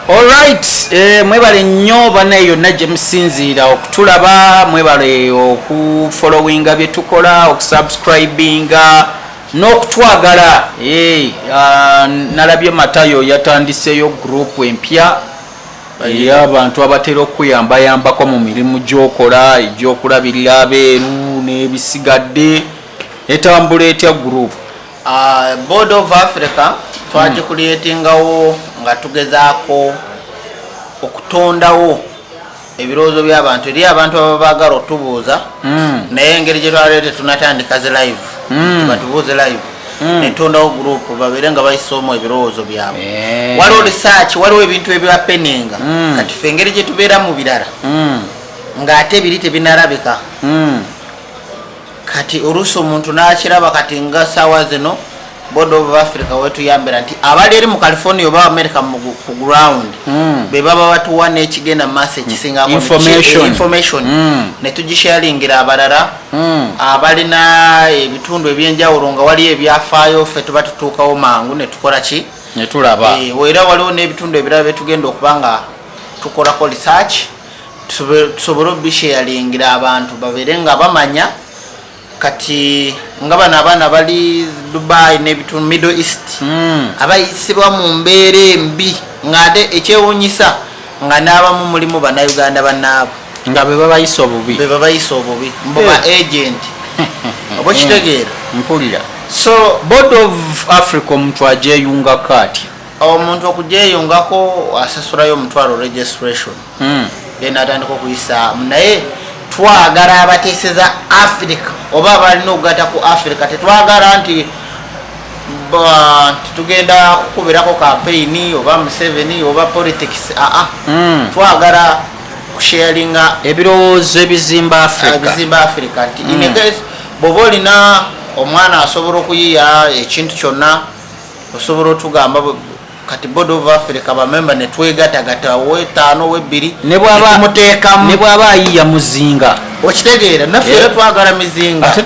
Alright, mwebale nnyo banaye yonna gye musinziira okutulaba, mwebale okufollowinga bye tukola, okusubscribinga n'okutwagala. Nalabye Matayo yatandiseyo group empya y'abantu abatera okuyambayambako mu mirimu gy'okola, egy'okulabirira abeeru n'ebisigadde. Etambula etya group? Board of Africa twagikuleetingawo nga tugezaako okutondawo ebirowoozo by'abantu eri abantu ababa baagala otubuuza naye engeri gye twaleete tunatandika ze live batubuuze live netondawo group babeere nga bayisaomu ebirowoozo byabwe. Waliwo research, waliwo ebintu ebyapeninga kati ffe engeri gye tubeera mu birala ng'ate ebiri tebinalabika kati oluusi omuntu n'akiraba kati nga saawa zino Board of Africa wetuyambira nti abali eri mu California oba America ku ground be baba batuwa n'ekigenda maaso ekisingako information ne tugisharingira abalala abalina ebitundu ebyenjawulo nga wali ebyafaayo ffe tuba tutuukawo mangu ne tukola ki ne tulaba. Era waliwo n'ebitundu ebirala byetugenda okuba nga tukolako research tusobole obisharingira abantu babeere nga bamanya kati nga bano abaana bali Dubai n'ebitundu Middle East abayisibwa mu mbeera embi ng'ate ekyewuunyisa nga n'abamu mulimu bannayuganda bannaabo nga be babayisa obubi mbo ba agent oba kitegeera mpulira. So Board of Africa omuntu agyeyungako atya? Omuntu okugyeyungako asasulayo omutwalo registration then atandika okuyisaamu naye twagala abateeseza Africa oba abalina okugatta ku Africa tetwagala nti tugenda kukubirako campaign oba Museveni oba politics twagala kusharinga ebirowoozo ebizimba Africa nti in case bw'oba olina omwana asobola okuyiya ekintu kyonna osobola otugamba kati Board of Africa bamemba netwegatagata w'etaano w'ebbiri ne bw'aba ayiya muzinga okitegeera naffe era twagala mizinga ate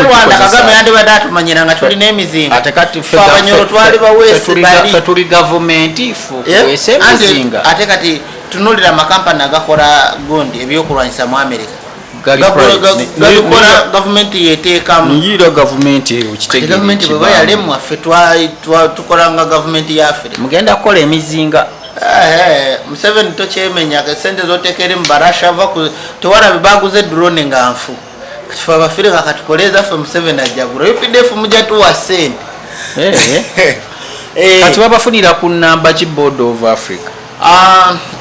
Rwanda Kagame yandibadde atumanyira nga tulina emizinga ate kati abanyolo twali baweesi bali tuli gavumenti fuweese emizinga ate kati tunulira amakampani agakola gundi ebyokulwanyisa mu America galikola gavumenti yeteekamu nyira gavumenti okitegeera gavumenti bwe bayalemu affe tukola nga gavumenti yaffe mugenda kukola emizinga. Museveni tokyemenya sente zoteekere mu barasha tewalabe baguze drone nga nfu kifa abafirika katukoleeza ffe Museveni ajjagula UPDF mujja tuwa sente kati babafunira ku namba ki Board of Africa?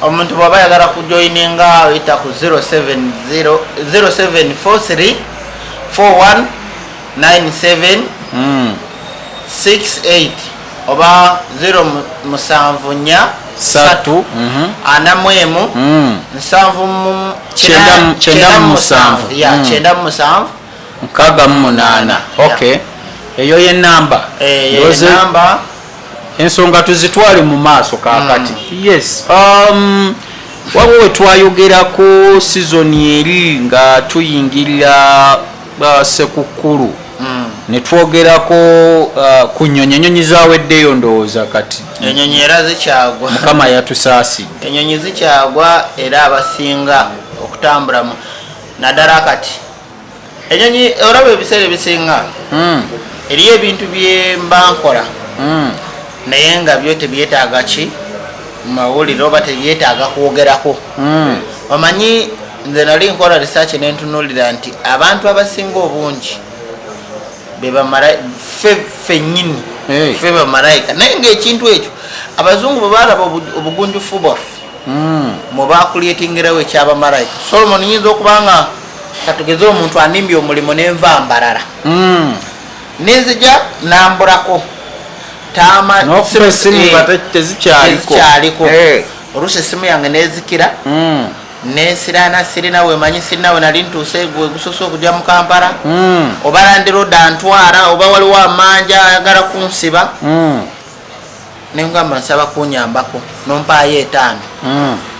Omuntu bw'aba ayagala kujoyininga oyita ku 0743 4197 68 oba 074 3 anamwemu 97 68. Okay, eyo ye namba ensonga tuzitwale mu maaso kakati. Yes, waliwo we twayogera ku sizoni eri nga tuyingirira Ssekukkulu ne twogerako ku nnyonyi zaaweddeyo ndowooza kati ennyonyi era zikyagwa Mukama yatusaasidde ennyonyi zikyagwa era abasinga okutambulamu naddala kati ennyonyi olaba ebiseera ebisinga eriyo ebintu bye mba nkola naye nga byo tebyetaaga ki mawulire oba tebyetaaga kwogerako. Omanyi nze nali nkola research nentunulira nti abantu abasinga obungi ffe nnyini ffe bamalayika naye ngaekintu ekyo abazungu bwe baalaba obugunjufu bwaffe mwe bakuletingirawo ekyabamalayika. Solomon nyinza okuba nga katugeze omuntu animbye omulimu nenva mbalala nenzija nambulako tezikyaliko oluusi essimu yange nezikira nensirana sirina wemanyi sirina we nali ntuuse gusoose okujja mu Kampala oba landiroda antwala oba waliwo amanja ayagala kunsiba nengamba nsaba kunyambako nompaayo 5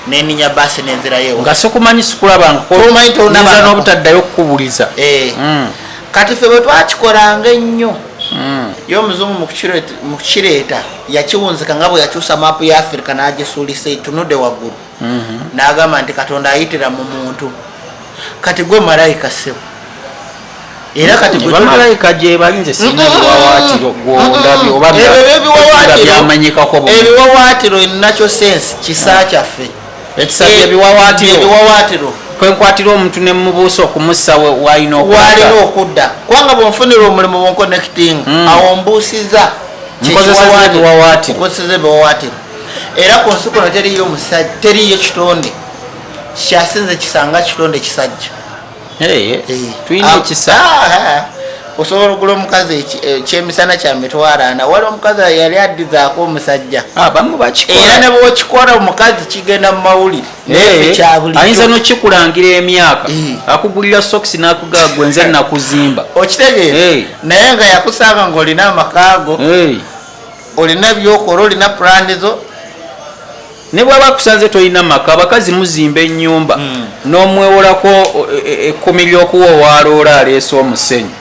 neninya basi nenzirayo nga sikumanyi sikulabanga n'obutaddayo kukubuliza kati ffe bwe twakikolanga ennyo y'omuzungu mu kukireeta yakiwunzika nga bwe yakyusa maapu ya Africa n'agisuulisa etunudde waggulu n'agamba nti Katonda ayitira mu muntu kati gwe malayika ssebo era kati bamalayika gye balinze singa ebiwawaatiro gwondabye oba byamanyikako ebiwawaatiro inakyo sense kisa kyaffe ekisa ebiwawaatiro kwenkwatira omuntu ne mubuusa okumussa walina okudda kubanga bwonfunira omulimu bwonkonekiting awo mbuusiza nkozesa ebiwawaatiro era ku nsi kuno teriyo kitonde kyasinze kisanga kitonde kisajja tulina ekisa osobola okugula omukazi ekyemisana kya mitwalo 40 wali omukazi yali addizaako omusajja era ne bwokikola omukazi kigenda mu mawulire ayinza nokikulangira emyaka akugulira sokisi n'akugaba gwenze nakuzimba okitegeera naye nga yakusanga ng'olina amakaago olina byokola olina pulani zo ne bwaba kusanze tolina maka abakazi muzimba ennyumba n'omwewolako ekkumi ly'okuwoowaala ola aleese omusenyu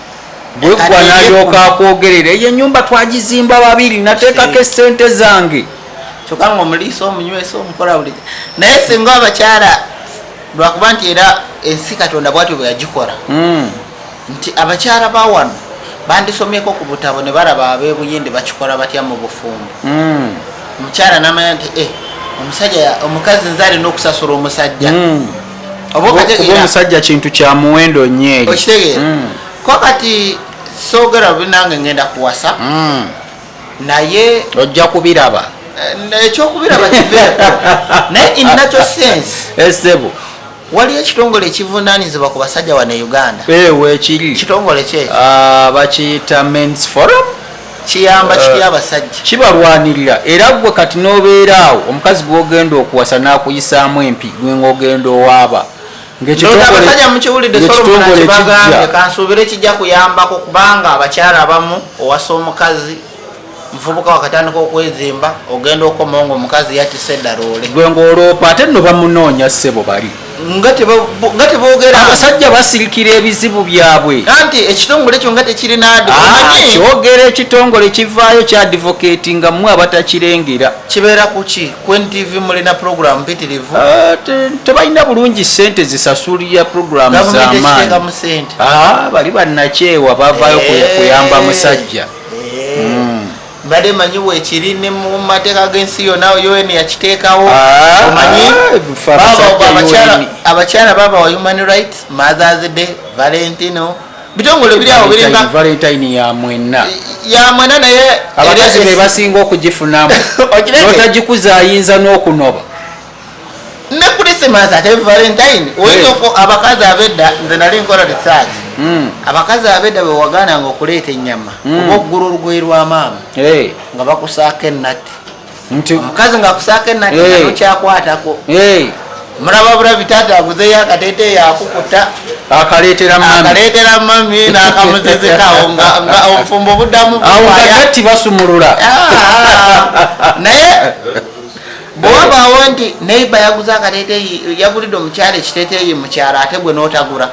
bwekwa n'alyoka akwogerera eyo ennyumba twagizimba babiri nateekako essente zange kyokka nga omuliisa omunywesa omukola buli naye singa abakyala lwakuba nti era ensi Katonda bwatyo bwe yagikola nti abakyala ba wano bandisomyeko ku butabo ne balaba ab'ebuyindi bakikola batya mu bufumbo omukyala n'amanya nti omusajja omukazi nze alina okusasula omusajja oba omusajja kintu kya muwendo nnyo eri okitegeera ko kati soogera bubi nange ngenda kuwasa naye ojja kubiraba ekyokubiraba kiveeko naye inakyo sense esebo waliyo ekitongole ekivunaanyizibwa ku basajja wano e Uganda ekiri kitongole kyekyo bakiyita Men's Forum kiyamba kiri abasajja kibalwanirira era gwe kati n'obeeraawo omukazi gw'ogenda okuwasa n'akuyisaamu empi gwe ng'ogenda owaaba abasajja mukiwulidde Solomon kibagambye kansuubire kijja kuyambako kubanga abakyala abamu owasa omukazi muvubuka wakatandika okwezimba ogenda okomawo ng'omukazi yatise eddaloole gwe ng'oloopa ate nno bamunoonya ssebo bali nga teboogera abasajja basirikira ebizibu byabwe anti ekitongole ekyo nga tekirina kyogera ekitongole kivaayo kya advocate nga mmwe abatakirengera kibeera kuki NTV mulina program mpitirivu tebalina bulungi sente zisasulira program z'amaanyi bali bannakyewa bavaayo kuyamba musajja mbadde manyi bwekiri ne mu mateeka g'ensi yonna UN yakiteekawo omanyi abakyala baba wa human rights Mother's Day Valentino bitongole biri awo biringa Valentine ya mwena naye abakazi be basinga okugifunamu n'otagikuza ayinza n'okunoba ne Christmas ate Valentine oyinza abakazi abedda nze nali nkola research abakazi abedda bwe wagaananga okuleeta ennyama oba okugula olugoye lwa maama nga bakusaako ennatti omukazi ng'akusaako ennatti nokyakwatako mulaba bulabi taata aguzeyo akateeteeyo akukuta akaleetera mami n'akamuzizikawo nga obufumbo buddamu gatti basumulula naye bwewabaawo nti neiba yaguze akateeteeyi yagulidde omukyala ekiteeteeyi mukyala ate gwe n'otagula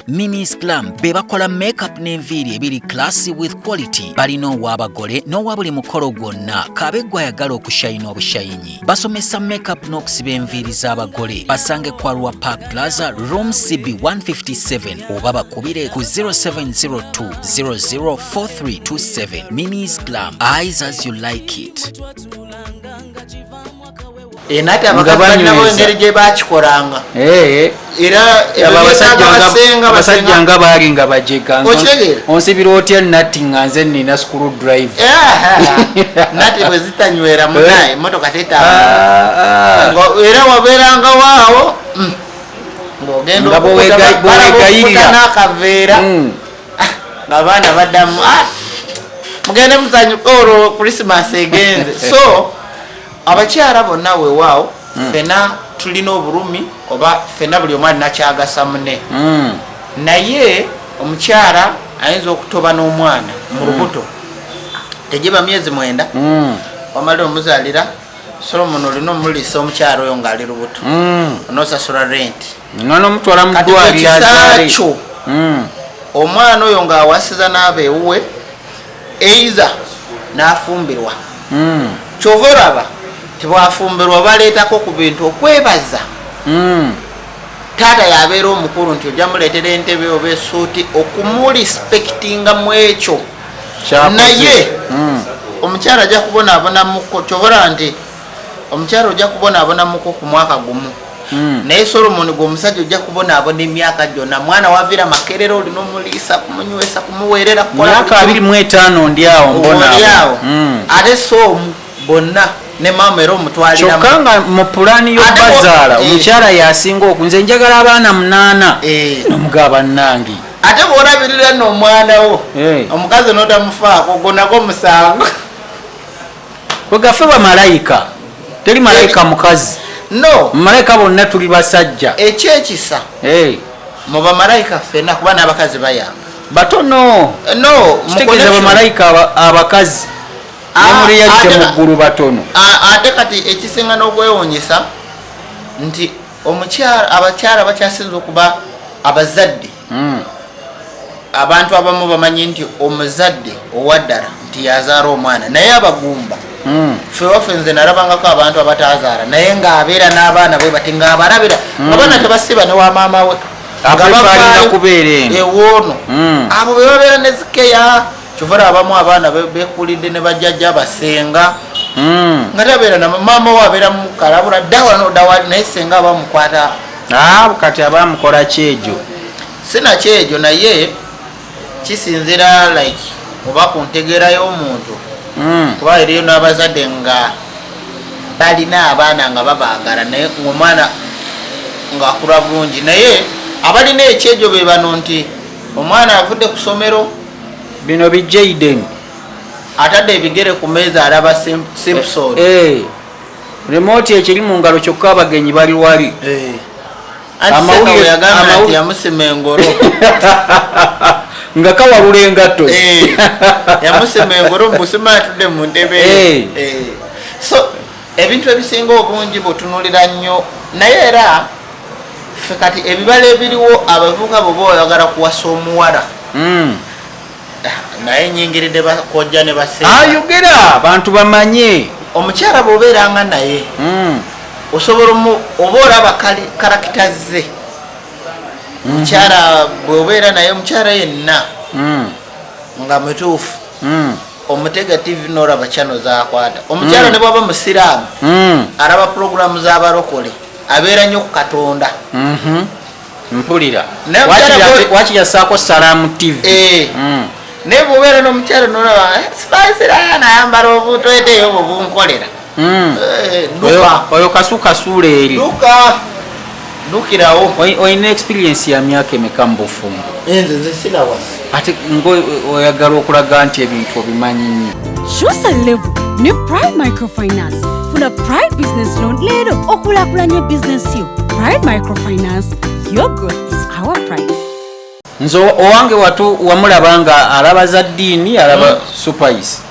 Minis Glam be bakola makeup n'enviiri ebiri classy with quality balina ow'abagole n'owa buli mukolo gwonna kabeggwa ayagala okushayina obushayinyi basomesa makeup n'okusiba enviiri z'abagole basange ku Arua Park Plaza room CB 157 oba bakubire ku 0702 004327 Minis Glam, eyes as you like it. Nate abakazi balinawo engeri gye bakikolanga era abasajja nga baali nga bajega onsibira otya nati nga nze nina screw drive nati bwe zitanywera munaye emotoka tetamba era wabeeranga waawo ng'ogenda okukutta n'akaveera ng'abaana baddamu mugende musanyuka olwo Christmas egenze so abakyala bonna weewaawo fena tulina obulumi oba fena buli omu alina kyagasa munne naye omukyala ayinza okutoba n'omwana mu lubuto tegiba myezi 9 wamalira omuzaalira Solomon olina omulisa omukyala oyo ng'ali lubuto onosasula rent n'omutwala mu ddwaliro omwana oyo ng'awasiza n'abeewuwe eiza nafumbirwa kyova olaba tebwafumbirwa baleetako ku bintu okwebaza taata yabeera omukulu nti ojja muleetera entebe oba esuuti okumulispektinga mu ekyo naye omukyala ajja kubonaabonamuko kyovora nti omukyala ojja kubonaabonamuko ku mwaka gumu naye Solomon gwe omusajja ojja kubonaabona emyaka gyonna mwana wavira makerera olina omuliisa kumunywesa kumuweerera myaka 25 ndiawo mbonaawo ate soomu bonna ne maama era omutwaliramu kyokka nga mu pulaani y'obazaala omukyala yasinga nze njagala abaana 8 nomugaba nnangi ate bw'olabirira nno omwanawo omukazi n'otamufaako gonako 7 wegaffe bamalayika teri malayika mukazi no malayika bonna tuli basajja ekyekisa mu bamalayika ffenna kuba n'abakazi bayamba batono no kitegeeza bamalayika abakazi nemuli yajja mu ggulu batono ate kati ekisinga n'okwewuunyisa nti abakyala bakyasinza okuba abazadde abantu abamu bamanyi nti omuzadde owaddala nti yazaala omwana naye abagumba ffe waffe nze nalabangako abantu abatazaala naye ng'abeera n'abaana bwe bati ng'abalabira nga baana tebasiba ne wa maama we abalina kubeera ewoono abo be babeera ne zikeya kyovera abamu abaana bekulidde ne bajjajja basenga nga tabeera na maama we abeera mukalabula ddawa nodawali naye senga abamukwata kati abamukola kyejo sinakyejo naye kisinzira like oba ku ntegeera y'omuntu kuba eriyo n'abazadde nga balina abaana nga babaagala naye omwana ng'akula bulungi naye abalina ekyejo be bano nti omwana avudde ku somero bino bijaiden atadde ebigere ku meeza alaba Simpson remote ekiri mu ngalo kyokka abagenyi bali wali amawulire yagamba nti yamusima engoro nga kawalula engatto yamusima engoro musima atudde mu ntebe so ebintu ebisinga obungi bwetunulira nnyo naye era ffe kati ebibala ebiriwo abavubuka bwe oyagala kuwasa omuwala naye nyingiridde bakojja ne ayogera abantu bamanye omukyala bw'obeeranga naye osobola oba olaba karakita ze omukyala bw'obeera naye omukyala yenna nga mutuufu omutega tv n'olaba channel z'akwata omukyala ne bwaba musiraamu alaba puroguramu z'abalokole abeera nnyo ku Katonda mpulira wakiri assaako Salaamu TV naye bw'obeera n'omukyala n'olaba sibaisirayo nayambala obutweteyo obwo bunkolera oyo kasukasuula eri lukirawo olina experience ya myaka emeka mu bufumbo nze sinawasi ate oyagala okulaga nti ebintu obimanyi nnyo kyusa level ne Pride Microfinance funa Pride Business Loan leero okulakulanya bizinesi yo. Pride Microfinance, your good is our pride. nze owange watu wamulaba nga alaba za ddiini alaba supais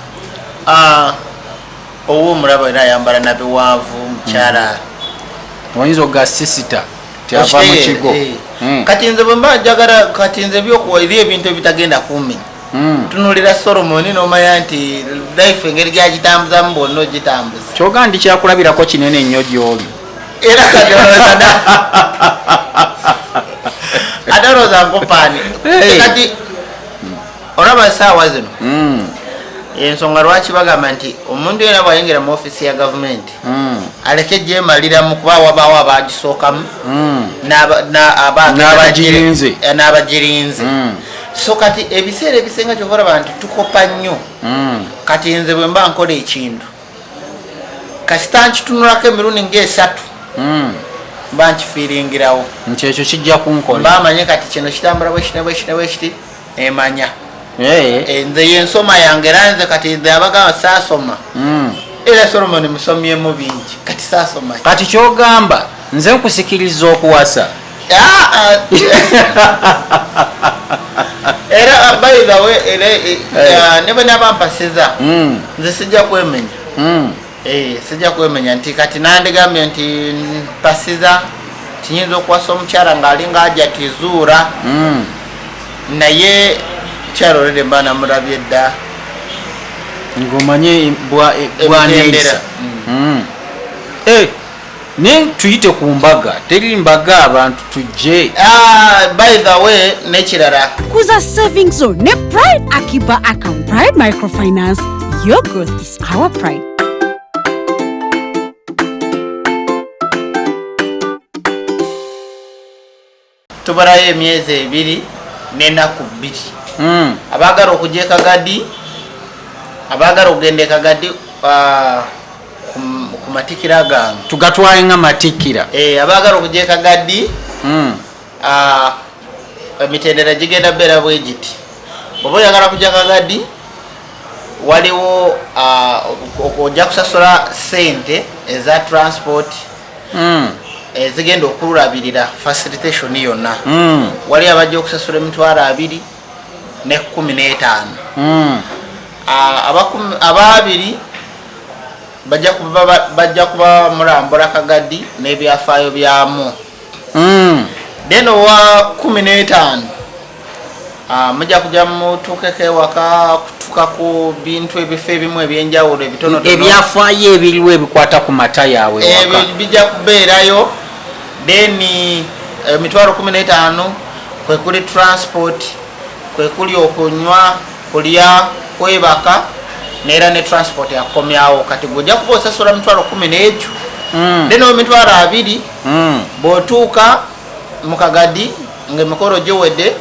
owo omulaba era ayambala nabiwanvu mukyala oyinza ogasisita tyava mu kigo kati nze bwemba njagala kati nze eri ebintu ebitagenda kumenya tunulira Solomon n'omanya nti life engeri gyagitambuzamu bonna ogitambuza kyoga ndi kyakulabirako kinene nnyo gy'oli era kati adaloza nkopani kati olaba esaawa zino ensonga lwaki bagamba nti omuntu yena bwayingira mu ofisi ya gavumenti aleke gyemalira mu kuba wabaawo abagisookamu n'abagirinze so kati ebiseera ebisinga kyova olaba nti tukopa nnyo kati nze bwe mba nkola ekintu kasita nkitunulako emirundi nga3 mba nkifiiringirawo nti ekyo kijja kunkola mba amanye kati kino kitambula bwekiti emanya nze yensoma yange era nze kati nze abagamba saasoma era Solomon musomyemu bingi kati saasoma kati kyogamba nze nkusikiriza okuwasa era by the way ne bwe nabampasiza nze sijja kwemenya sijja kwemenya nti kati nandigambye nti mpasiza kiyinza okuwasa omukyala ng'ali ng'ajja tizuura naye mukyala olede mba namulabye dda ngomanye bwaneisa ne tuyite ku mbaga teri mbaga abantu tujje. By the way nekirala Kuza Savings Zone ne Pride Akiba account. Pride Microfinance, your growth is our pride. tubarayo emyezi 2 n'ennaku 2 abaagala okujja Kagadi abaagala okugenda e Kagadi ku matikira gange tugatwaye nga matikira abaagala okujja e Kagadi emitendera gigenda beera bwe giti bw'oba oyagala kujja Kagadi waliwo ojja kusasula sente eza transport zigenda okululabirira facilitation yonna wali abajja okusasula emitwalo 215 ababiri bajja kuba mulambula Kagadi n'ebyafaayo byamu then owa 15 mujja kujja mutuukeko ewaka kutuuka ku bintu ebifo ebimu ebyenjawulo ebitonotono ebyafaayo ebiriwo ebikwata ku mata yaabwe ebyo bijja kubeerayo. Then emitwalo 15 kwe kuli transport kwe kuli okunywa kulya kwebaka neera ne transport yakomyawo kati gojja kuba osasula mitwalo 10 n'ekyo then emitwalo 2 bw'otuuka mu Kagadi ng'emikolo giwedde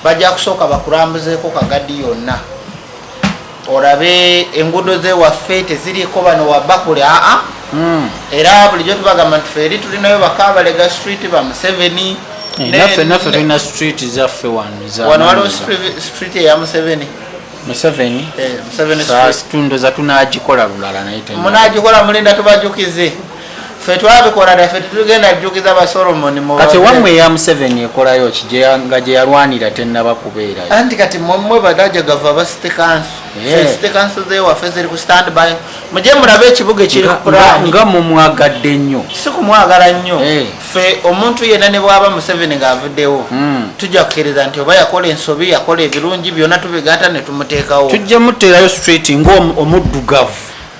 bajja kusooka bakulambuzeeko Kagadi yonna olabe enguudo z'ewaffe teziriiko bano wabakule era bulijjo tubagamba nti ffe eri tulinayo Bakabalega street ba Museveni naffe tulina street zaffe wano waliwo street eya Museveni tundoza tunagikola lulala naye munagikola mulinda tubajukize ffe twabikola naffe tetugenda jjukiza ba Solomon kati wammwe eya Museveni ekolayo ki nga gye yalwanira tennaba kubeerayo anti kati mmwe badajagavu aba city council city council zewaffe ziri ku stand by mujje mulabe ekibuga ekiri ku pulaani nga mumwagadde nnyo si kumwagala nnyo ffe omuntu yenna ne bwaba Museveni ng'avuddewo tujja kukkiriza nti oba yakola ensobi yakola ebirungi byonna tubigatta ne tumuteekawo tujja muteerayo street ng'omuddugavu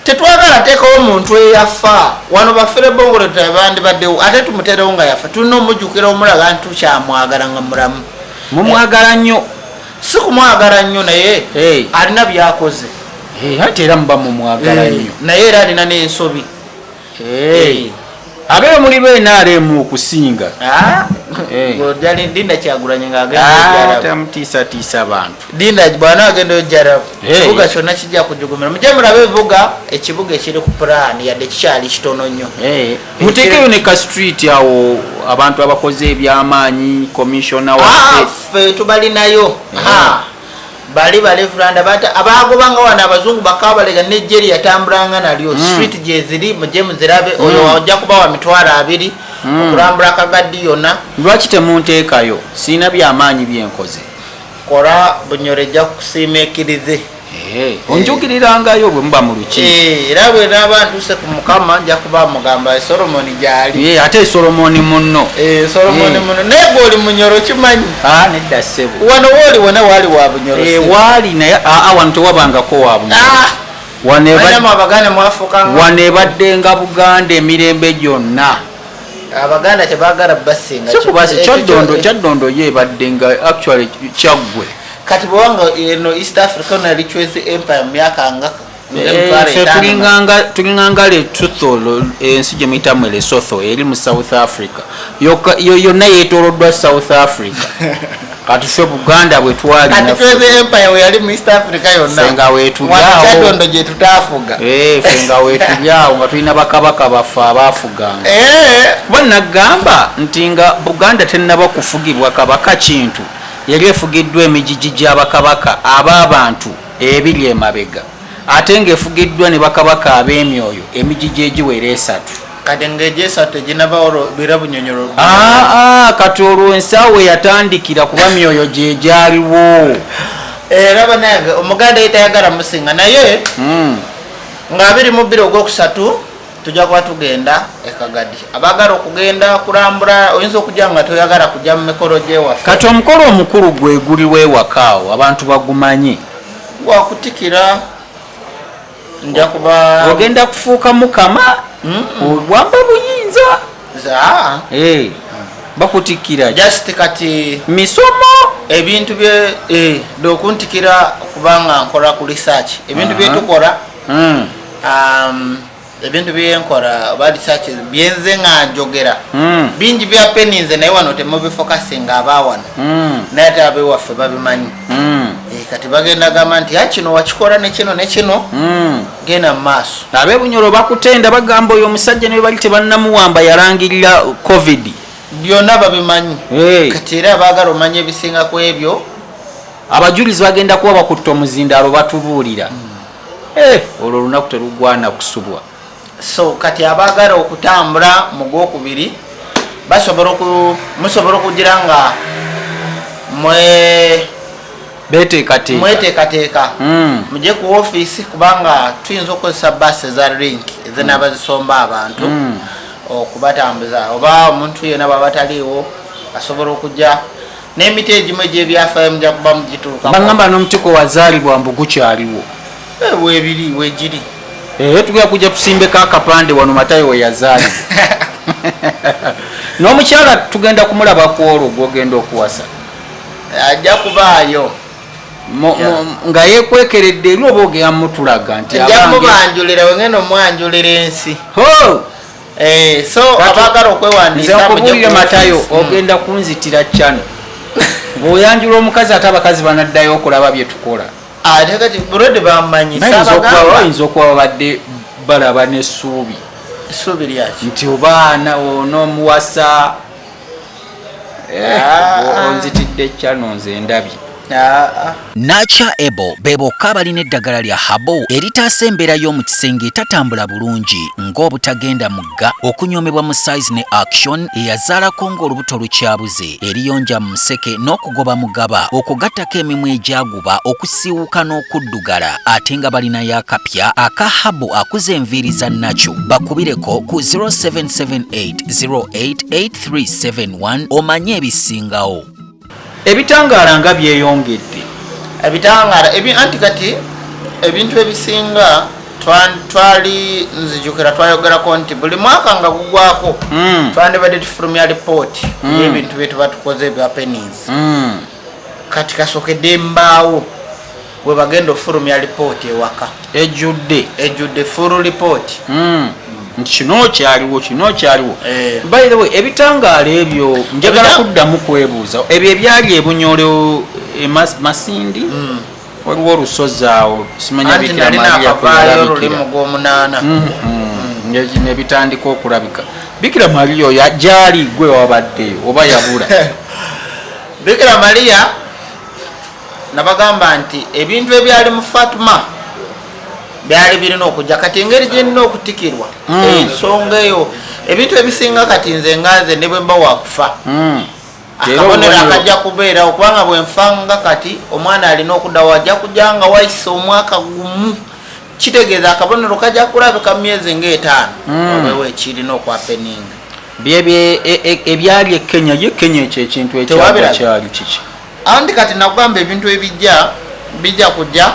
tetwagala teekawo omuntu eyafa wano bafere bongole tabandibaddewo ate tumuteerewo nga yafa tulina omujjukira omulaga nti tukyamwagala nga mulamu mumwagala nnyo si kumwagala nnyo naye alina byakoze ate era muba mumwagala nnyo naye era alina n'ensobi abeera muli NRM okusinga Dinda Kyagulanyi ng'agenda tamutiisatiisa abantu Dinda bwana agenda ojjarabu ekibuga kyonna kijja kujugumira mujje mulabe ebibuga ekibuga ekiri ku pulaani yadde kikyali kitono nnyo muteekeyo ne ka street awo abantu abakoze ebyamaanyi komishona waffe tubalinayo bali balevulanda abagobanga wano abazungu Bakabalega n'ejjeri yatambulanga nalyo street gye ziri mujje muzirabe oyo wajja kuba wa mitwalo 2 okulambula Kagadi yonna lwaki temunteekayo siina byamaanyi byenkoze kola Bunyoro ejja kukusiimeekirize onjukirirangayo bwe muba mu lukiiko era bwe naaba ntuuse ku Mukama nja kuba mugamba Solomon gyali ate Solomon munno Solomon munno naye gwe oli Munyoro kimanyi nedda ssebo wano wooli wona waali wa Bunyoro waali naye wano tewabangako wa Bunyoro abaganda mwafuukanga wano ebaddenga Buganda emirembe gyonna abaganda tebaagala basinga kyaddondo ye ebaddenga actually kyaggwe kati bwanga eno East Africa na Richwezi Empire myaka nga tulinganga Lesotho ensi gye muyitamu Lesotho eri mu South Africa yonna yeetooloddwa South Africa kati ffe Buganda bwe twali Richwezi Empire we yali mu East Africa yonna fenga weetulyawo Kyaddondo gye tutaafuga fenga weetulyawo nga tulina bakabaka baffe abaafuganga kuba nagamba nti nga Buganda tennaba kufugibwa kabaka kintu yali efugiddwa emijiji gy'abakabaka ab'abantu ebiri emabega ate ng'efugiddwa ne bakabaka ab'emyoyo emijiji egiwera 3 kati ng'egyesatu eginabawolo bira Bunyonyoro kati olwo ensaawe yatandikira kuba myoyo gye gyaliwo era banaye omuganda yetayagala musinga naye nga 22 ogwokusatu tujja kuba tugenda e Kagadi abaagala okugenda kulambula oyinza okujja nga toyagala kujja mu mikolo gy'ewaffe kati omukolo omukulu gwe guli w'ewakaawo abantu bagumanye gwakutikira nja kuba ogenda kufuuka mukama wamba buyinza bakutikkira just kati misomo ebintu bye dokuntikira kubanga nkola ku research ebintu byetukola ebintu byenkola oba research byenze nga njogera bingi bya peninze naye wano temubifokasinga abawano naye ate abewaffe babimanyi kati bagenda gamba nti kino wakikola nekino nekino genda mu maaso abebunyolo bakutenda bagamba oyo omusajja ne bali tebannamuwamba yalangirira covid byonna babimanyi kati era abaagala omanya ebisinga ku ebyo abajulizi bagenda kuba bakutta omuzindaalo batubuulira olwo olunaku terugwana kusubwa. So kati abaagala okutambula mu gwokubiri musobola okugira nga mweteekateeka mujye ku ofiisi kubanga tuyinza okukozesa baasi eza link ezenaba zisomba abantu okubatambuza oba omuntu yena baba taliiwo asobola okujja n'emiti egimu egy'ebyafaayo mujja kuba mugituuka bagamba n'omutiko wazaalibwa mbu gukyaliwo weebiri weegiri tugenda kujja tusimbeko akapande wano Matayo we yazaalibwa n'omukyala tugenda kumulaba ku olwo gwogenda okuwasa ajja kubaayo nga yekwekeredde eri oba ogenda mutulaga nti mubanjulira wengenda omwanjulira ensi so abaagala okwewandiisa nkubuulire Matayo ogenda kunzitira cyane bw'oyanjula omukazi ate abakazi banaddayo okulaba bye tukola kati bulwadde bamumanyi oyinza okuba babadde balaba n'essuubi lyaki nti obaana onoomuwasa onzitidde cyano nze ndabye Nacha Ebo bebokka balina eddagala lya habo eritaasa embeera y'omu kisenge etatambula bulungi ng'obutagenda mugga okunyomebwa mu size ne action eyazaalako ng'olubuto lukyabuze eriyonja mu museke n'okugoba mugaba okugattako emimwa egyaguba okusiiwuka n'okuddugala ate nga balinayo akapya aka habo akuza enviiri za Nacho bakubireko ku 0778088371 omanye ebisingawo. Ebitangaala nga byeyongedde ebitangaala anti kati ebintu ebisinga twali nzijukira twayogerako nti buli mwaka nga gugwako twandibadde tufulumya ripooti y'ebintu bye tuba tukoze ebya pennies kati kasookedde embaawo we bagenda ofulumya ripooti ewaka ejjudde full report kino kyaliwo by the way ebitangaala ebyo njagala kuddamu kwebuuza ebyo ebyali ebunyolo Masindi waliwo olusozi awo simanya Bikira Maria nebitandika okulabika Bikira Maria oyo gyali gwe wabaddeyo oba yabula Bikira Maria nabagamba nti ebintu ebyali mu Fatuma byali birina okujja kati engeri gyenina okutikirwa ensonga eyo ebintu ebisinga kati nze ngaze ne bwe mba wakufa akabonero akajja kubeera okubanga bwenfanga kati omwana alina okudda wajja kujja nga wayise omwaka gumu kitegeeza akabonero kajja kulabika mu myezi nga5 obewo ekirina okwapeninga ebyali e Kenya ekyo ekintu ekyakyali kiki andi kati nakugamba ebintu bijja kujja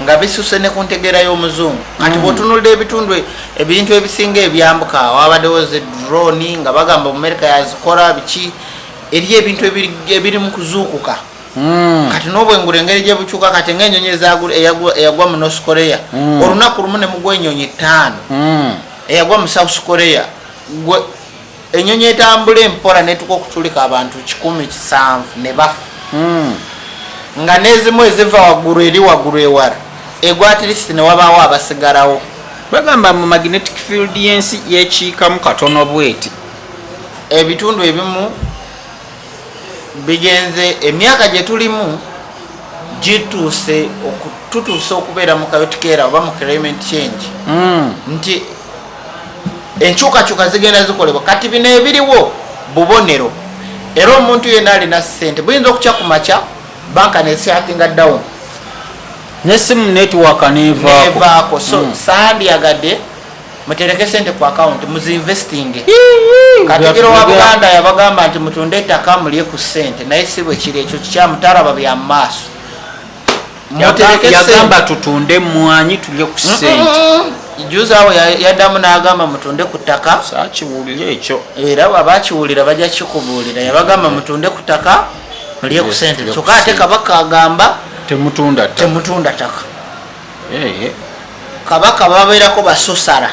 nga bisuse ne kuntegera y'omuzungu ati bwotunulira ebitundu ebintu ebisinga ebyambuka wabaddewo ze drone nga bagamba America yazikola biki eri ebintu ebiri mu kuzuukuka kati n'obwengula engeri gye bukyuka kati ng'ennyonyi eyagwa mu North Korea olunaku lumu ne mugwa ennyonyi 5 eyagwa mu South Korea ennyonyi etambula empola netuka okutulika abantu 107 ne bafa nga nezimu eziva waggulu eri waggulu ewala egwa at least ne wabaawo abasigalawo bagamba mu magnetic field y'ensi yekiikamu katono bweti ebitundu ebimu bigenze emyaka gye tulimu tutuuse okubeera mu kayotikera oba mu climate change nti enkyukakyuka zigenda zikolebwa kati bino ebiriwo bubonero era omuntu yenna alina ssente buyinza okukya ku makya banka nesyatinga down nesimu network nevaako so sandyagadde mutereke sente ku account muzinvesting katikiro wa Buganda yabagamba nti mutunde ettaka mulye ku sente naye si bwe kiri ekyo kikyamutalaba bya maaso yagamba tutunde mwanyi tulye ku ssente juzi awo yaddamu n'agamba mutunde ku ttaka saakiwulira ekyo era abakiwulira bajja kikubuulira yabagamba mutunde ku ttaka mulye ku ssente kyokka ate kabaka agamba temutunda ttaka kabaka babeerako basosala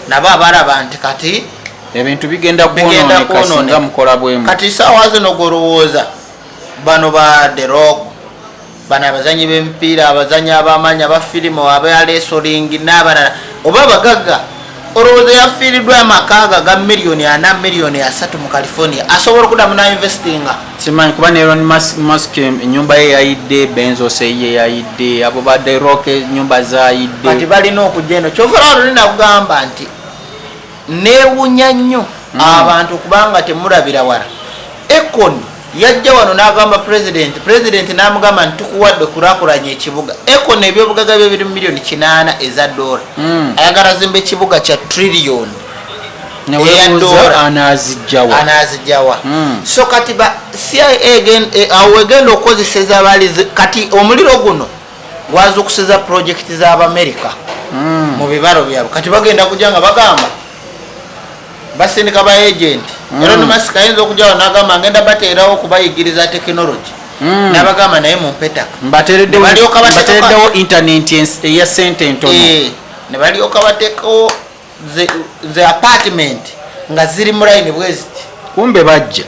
nabo abalaba nti kati ebintu bigenda kwonooneka singa mukola bwemu kati saawa zino golowooza bano ba The Rock bano abazanyi b'emipiira abazanyi ab'amaanyi abafirimu abalesolingi n'abalala oba abagagga olowooza yafiiriddwa amakaaga ga miliyoni 4 miliyoni 3 mu California asobola okuddamu nainvestinga simanyi kuba ne Elon Musk ennyumba ye yayidde Bezos ye yayidde abo ba The Rock ennyumba zaayidde kati balina okujja eno kyova lwalo linakugamba nti neewunya nnyo abantu kubanga temulabira wala Akon yajja wano n'agamba president n'amugamba nti tukuwadde kulaakulanya ekibuga Akon ebyobugagga bye biri mu miliyoni 8 eza dola ayagala zimba ekibuga kya trillion anazijjawa so kati ba CIA awo egenda okukozeseza abalize kati omuliro guno gwazuukusiza project z'Abamerika mu bibalo byabwe kati bagenda kujja nga bagamba basindika ba agent Elon Musk ayinza okujjawo n'agamba ngenda bateerawo okubayigiriza tekinologi n'abagamba naye mumpetaka mbateereddewo internet eya sente entono ne balyoka bateekawo ze apartment nga ziri mu line bweziti kumbe bajja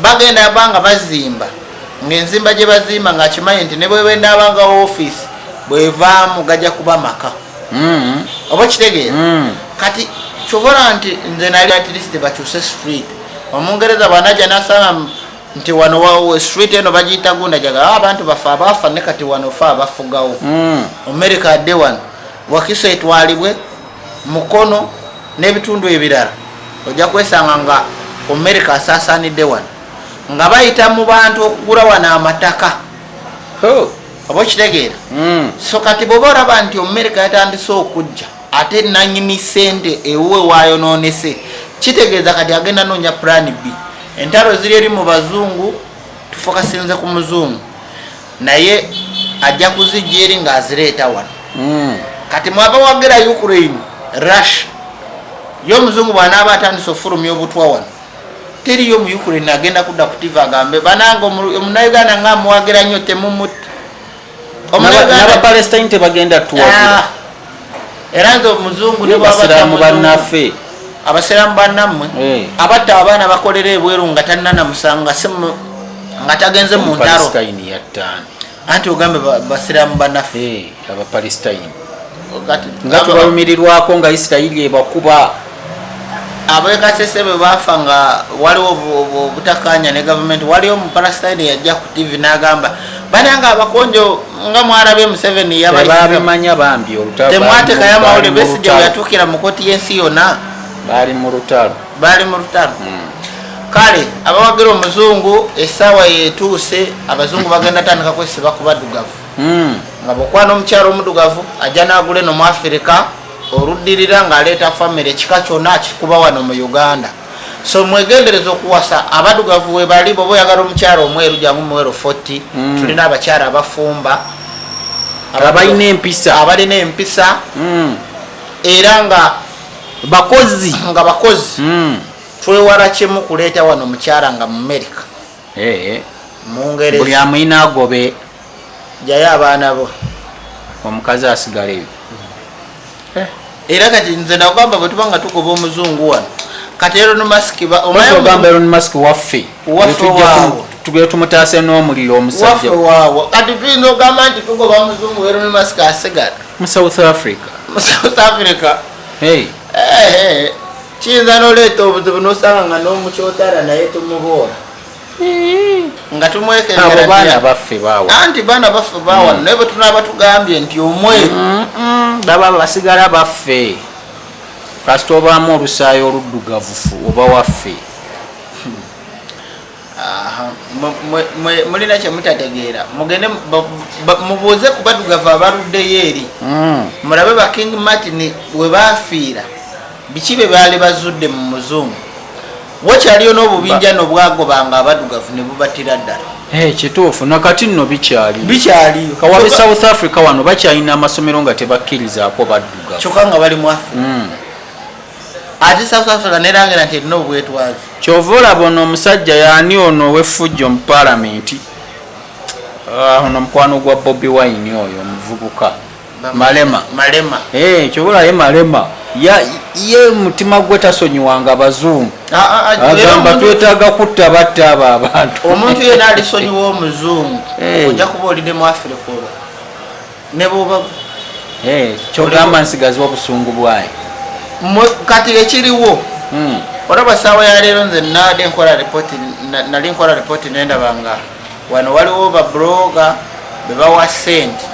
bagenda banga bazimba ng'enzimba gye bazimba ng'akimanyi nti ne bwebenda abanga office bwevaamu gajja kuba maka oba kitegeera kati kyovula nti nze nali at least bakyuse street omungereza bwanaja nasanga nti wano street eno bagiyita gunda jaga abantu bafa abafa ne kati wano fa abafugawo America adde wano wakiso etwalibwe mukono n'ebitundu ebirala ojja kwesanga nga America asaasaanidde wano nga bayita mu bantu okugula wano amataka oba kitegeera so kati bw'oba olaba nti America yatandise okujja ate nanyini sente ewe wayonoonese kitegeeza kati agenda noonya plan B entalo ziri eri mu bazungu tufokasinze ku muzungu naye ajja kuzijja eri ng'azireeta wano kati mwaba wagera Ukraine Russia y'omuzungu bw'anaaba atandise ofulumya obutwa wano teriyo mu Ukraine agenda kudda ku TV agambe bananga omunayuganda nga muwagira nnyo temumutte n'Abapalestine tebagenda tuwagira era nze omuzungu ne basiraamu bannaffe abasiraamu bannammwe abatta abaana bakolera ebweru nga tannana musanga nga tagenze mu ntalo anti ogambe basiraamu bannaffe Abapalestine nga tubalumirirwako nga Isirayiri ebakuba abekasese bwe bafa nga waliwo obutakanya ne gavumenti waliwo Omupalestine yajja ku TV n'agamba bananga abakonjo nga mwalabye Museveni babimanya bambi olutalo temwateekayo amawulire Besigye bwe yatuukira mu kkooti y'ensi yonna baali mu lutalo kale abawagira omuzungu essaawa yeetuuse abazungu bagenda tandika kwesiba ku baddugavu nga bw'okwana omukyalo omudugavu ajja n'agula eno mu Afirika oluddirira ng'aleeta famire ekika kyonna akikuba wano mu Uganda so mwegendereza okuwasa abadugavu we bali bw'oba oyagala omukyalo omweru jangu muwero 40 tulina abakyala abafumba abalina empisa era nga bakozi twewala kimu kuleeta wano mukyala nga mu America mungereza buli amuyina agobe jayo abaana bo omukazi asigala eyo era kati nze nagamba bwe tuba nga tugoba omuzungu wano kati Elon Musk ogamba Elon Musk waffe tugere tumutaase n'omuliro omusajja waawo kati tuyinza ogamba nti tugoba omuzungu Elon Musk asigala mu South Africa kiyinza n'oleeta obuzibu n'osanga nga n'omukyotara naye tumuboora nga tumwekengera baana baffe baawa anti baana baffe baawa naye bwe tunaaba tugambye nti omweru baba basigala baffe kasita obaamu olusaayi oluddugavu oba waffe mulina kyemutategeera mugende mubuuze ku baddugavu abaluddeyo eri mulabe ba King Martin we baafiira biki bye baali bazudde mu muzungu wakyaliyo n'obubinja nobwagobanga abaddugavu ne bubatira ddala kituufu nakati nno bikyaliyo kawabe South Africa wano bakyalina amasomero nga tebakkirizaako baddugavu kyokka nga bali mu Africa ate South Africa nerangera nti erina obwetwazi kyova olaba ono omusajja yaani ono ow'effujjo mu palamenti ono mukwano gwa Bobi Wine oyo omuvubuka Malema kyova olaye Malema ye mutima gwe tasonyiwanga abazungu agamba twetaaga kutta batta abo abantu omuntu yena alisonyiwa omuzungu ojja kuba olidde mu Africa olwo ne bwoba kyogamba nsigazi obusungu bwayo kati ekiriwo olaba saawa ya leero nze nali nkola ripoti nendabanga wano waliwo babloga bebawa sente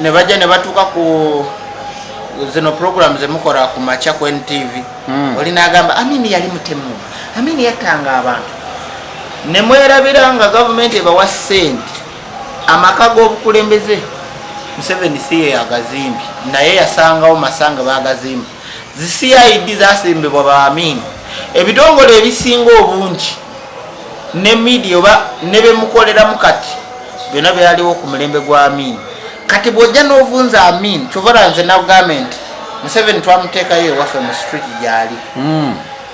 ne bajja ne batuuka ku zino program zemukola ku macha ku NTV oli nagamba Amini yali mutemu Amini yatanga abantu ne mwerabira nga government ebawa sente amaka g'obukulembeze Museveni siye yagazimbi naye yasangawo masanga bagazimbi CID zasimbibwa ba Amini ebitongole ebisinga obungi ne media oba ne bemukolera mukati byonna byaliwo ku mulembe gwa Amini kati bwojja n'ovunza Amini kyovala nze na government Museveni twamuteekayo ewaffe mu street gyali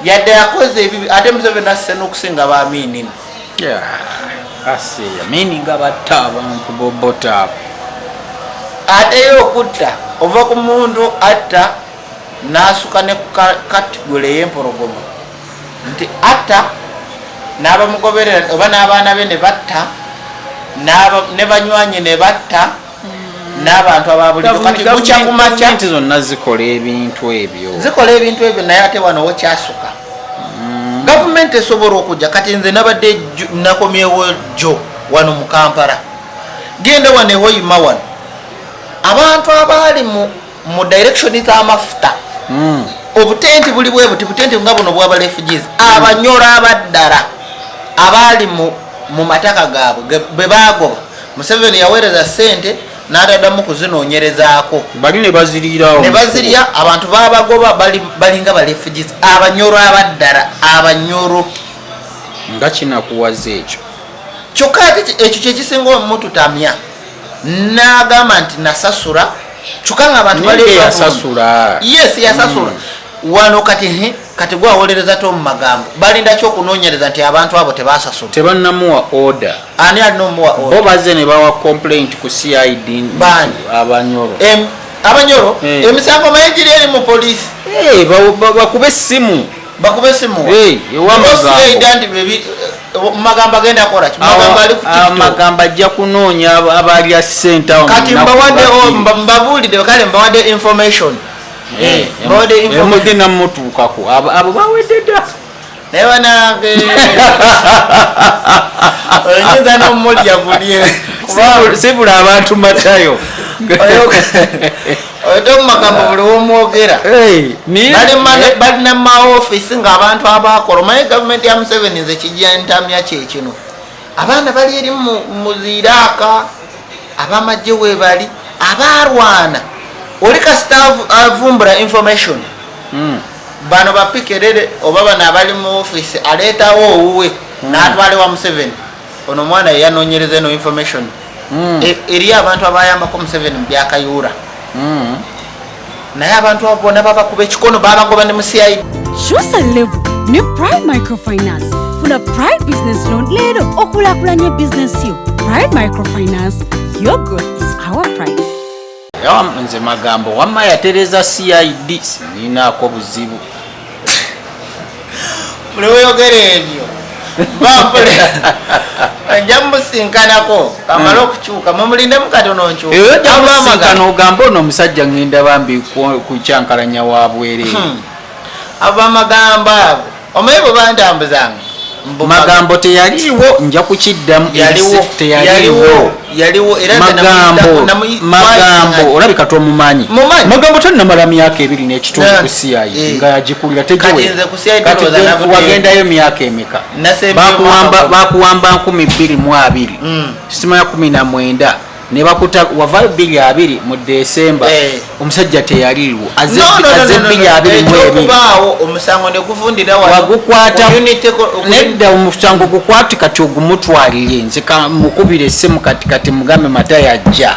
yadde yakoze ebibi ate Museveni asse n'okusinga ba Amini Amini nga batta abantu bobota ateyo okutta ova ku muntu atta n'asuka ne ku kategole y'empologoma nti atta n'abamugoberera oba n'abaana be ne batta ne banywanyi ne batta n'abantu ababulijjo kati bukya ku makya nti zonna zikola ebintu ebyo naye ate wano wokyasuka gavumenti esobola okujja kati nze nabadde nakomyewo jjo wano mu Kampala genda wano ewoyima wano abantu abali mu direction z'amafuta obutenti buli bwe buti butenti nga buno bw'aba refugees abanyola abaddala abali mu mataka gaabwe bwe bagoba Museveni yaweereza sente n'addamu kuzinoonyerezaako bali ne bazirirawo ne bazirya abantu babagoba balinga ba refugees abanyoro abaddala abanyoro nga kinakuwaza ekyo kyokka ekyo kyekisinga omututamya n'agamba nti nasasula kyokka nga abantu yasasula yasasula wano kati gwawolereza to mu magambo balinda kyokunoonyereza nti abantu abo tebasasula tebannamuwa order ani alina omuwa order bo bazze ne bawa complaint ku CID abanyoro emisango maye giri eri mu polisi bakube essimu magambo agenda kola amagambo ajja kunoonya abalya ssente awo kati mbabuulidde kale mbawadde information mugenda mutuukako abo bawedde dda naye banange oyinza n'omulya bulye sibula abantu matayo oyo mumagambo buli womwogera balina maofisi ng'abantu abakola omanyi gavumenti ya Museveni nze kijantamya kyekino abaana bali eri mu Iraq abamajje webali abarwana oli kasita avumbula information bano bapikerere oba bano abali mu office aleetawo owuwe n'atwale wa Museveni ono omwana yeyanoonyereza eno information eri abantu abayambako Museveni mu byakayuura naye abantu abo bonna babakuba ekikono babagoba ne mu CID Kyusa level ne Pride Microfinance funa Pride Business Loan leero okulaakulanya business yo. Pride Microfinance, your good is our pride. nze magambo wamma yatereza CID sininaako buzibu buli weyogera ebyo nja musinkanako kamala okukyuka mumulindemu katono nkyuka ogamba ono omusajja ngenda bambi ku kyankalanya wa bwereere abamagambo abo omaye bwe bantambuzanga magambo teyaliwo nja kukiddamu yaliwo era magambo olabika tomumanyi magambo tannamala myaka 2 n'ekitundu ku CID nga yagikulira tewagendayo myaka emeka bakuwamba 2022 sitima ya 19 ne bakuta wavayo 2 mu December omusajja teyaliwo azze 2 kubaawo omusango ne guvundira wagukwata nedda omusango gukwati kati ogumutwalire nze mukubire essimu kati mugambe mata yajja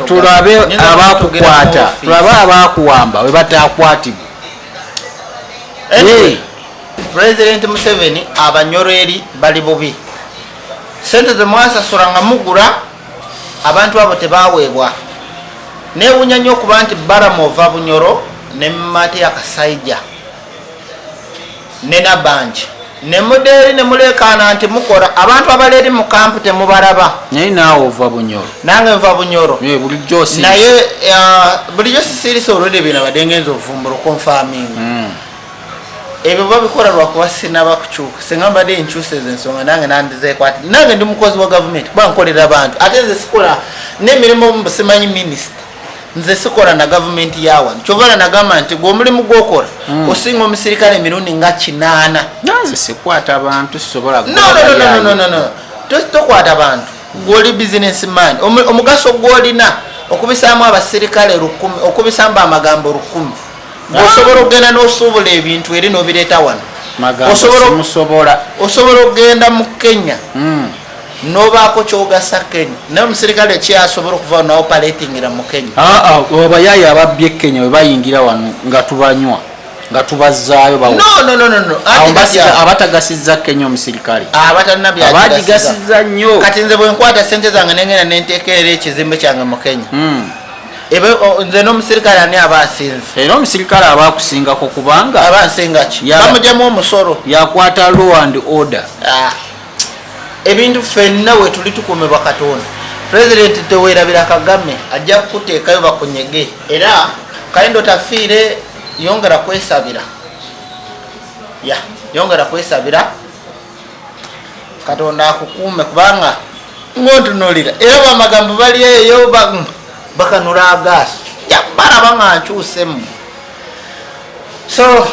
tulabe abakukwata tulabe abakuwamba we batakwatibwa. President Museveni abanyoro bali bubi sente zemwasasula nga mugula abantu abo tebaweebwa newunya nnyo okuba nti Baramova Bunyoro ne Mati Akasaija ne Nabanji ne Mudeeri ne mulekaana nti mukola abantu abaleeri mu kampu temubalaba naye naawe ova Bunyoro nange nva Bunyoro naye bulijjo sisiirisa olwedde bino abadde ngenza ovumbula confirming ebyo babikola lwakuba sinabakukyuka singa mbadde nkyusa ezo ensonga nange nandizeekwati nange ndi mukozi wa gavumenti kuba nkolera abantu ate nze sikola n'emirimu simanyi minisita nze sikola na gavumenti yawano kyovana nagamba nti gweomulimu gwokola osinga omusirikale emirundi nga 8 nanze sikwata abantu sisobola tokwata bantu gwoli business man omugaso gwolina okubisaamu abasirikale 100 okubisambu amagambo 100 osobola okugenda n'osuubula ebintu eri n'obireeta wano osobola okugenda mu Kenya n'obaako kyogasa Kenya naye omusirikale kyasobola okuva naoperatingira mu Kenya obayaayi ababbye Kenya we bayingira wano nga tubanywa nga tubazzaayo abatagasiza Kenya omusirikale abagigasiza nnyo kati nze bwe nkwata sente zange nengenda nenteekerera ekizimbe kyange mu Kenya nze n'omusirikale ani aba asinze era omusirikale aba akusingako kubanga aba nsinga ki bamugyamu omusolo yakwata law and order ebintu ffenna we tuli tukuumibwa Katonda. President teweerabira Kagame ajja kukuteekayo bakunyege era Kayindo tafiire yongera kwesabira yongera kwesabira Katonda akukuume kubanga ngontunulira era bamagambo bali eyo bakanula agaasi baraba nga nkyusemu so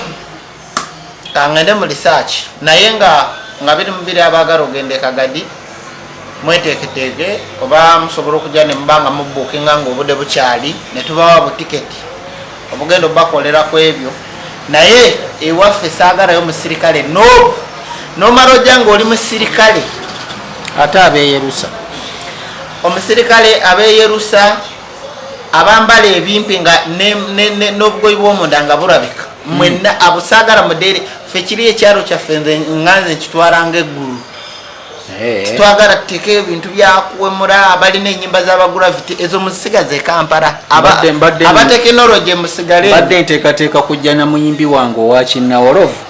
kangende mu research naye nga biri mubiri abagala ogende Kagadi mweteeketeeke oba musobola okujja ne mubanga mubuukinga ng'obudde bukyali ne tubawa butiketi obugenda obakolera ku ebyo naye ewaffe saagalayo musirikale nomala ojja ng'oli musirikale ate abeeyerusa omusirikale abeeyerusa abambala ebimpi nga n'obugoyi bw'omunda nga bulabika mwenna abusaagala mudeere ffe kiri ekyalo kyaffe nganze nkitwala ng'eggulu kitwagala tuteeke ebintu byakuwemula abalina ennyimba z'abagulaviti ezo musigaze e Kampala abatekinologi musigale badde nteekateeka kujja na muyimbi wange owa Kinnawolovu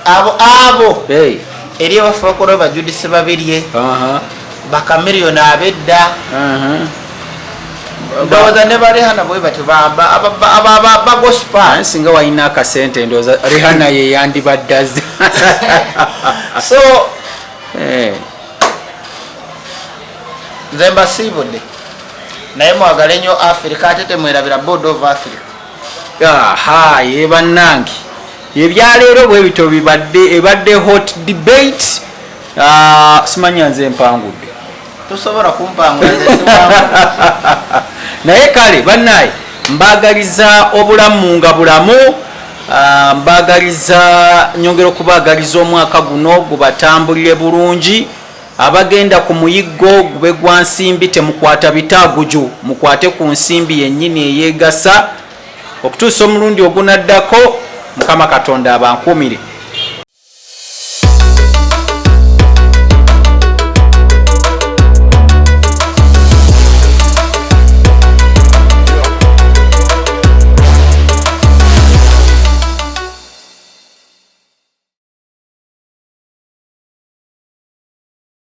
abo eri abaffe bakola bajudisi babirye bakamiriyoni abedda ndowooza ne ba Rihanna bwe bati bagospa singa walina akasente ndowooza Rihanna ye yandibaddaze so nze mbasiibudde naye mwagale nnyo Africa ate temwerabira Board of Africa ye bannange ebyaleero bwe bito ebadde hot debate simanya nze mpangudde tosobola kumpangula naye kale bannaye mbagaliza obulamu nga bulamu mbagaliza nyongera okubaagaliza omwaka guno gubatambulire bulungi abagenda ku muyiggo gube gwa nsimbi temukwata bitaaguju mukwate ku nsimbi yennyini eyeegasa okutuusa omulundi ogunaddako Mukama Katonda abankuumire